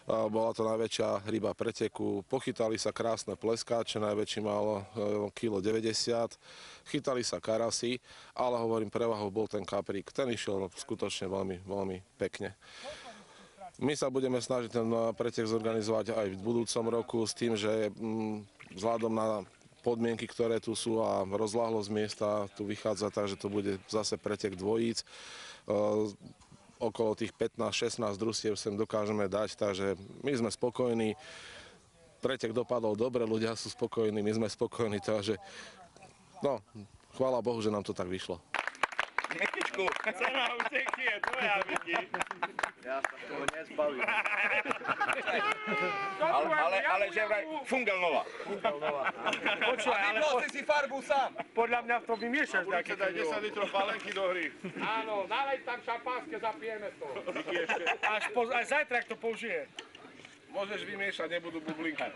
Bola to najväčšia ryba preteku. Pochytali sa krásne pleskáče, najväčší mal 1,90 kg. Chytali sa karasy, ale hovorím, prevahou bol ten kaprík. Ten išiel skutočne veľmi, veľmi pekne. My sa budeme snažiť ten pretek zorganizovať aj v budúcom roku s tým, že vzhľadom na podmienky, ktoré tu sú a rozláhlosť miesta tu vychádza tak, že to bude zase pretek dvojíc. Okolo tých 15-16 družstiev sem dokážeme dať, takže my sme spokojní. Pretek dopadol dobre, ľudia sú spokojní, my sme spokojní, takže no, chvála Bohu, že nám to tak vyšlo. Mikičku, cena uteky je tvoja, vidíš? Ja sa toho nezbavím. Ale že vraj fungel nová. Počúvaj, ale si farbu sám. Podľa mňa to vymiešaš nejaké. Daj 10 litrov palenky do hry. Áno, nalej tam šampánske, zapijeme to. Až zajtra, ak to použije. Môžeš vymiešať, nebudú bublinky.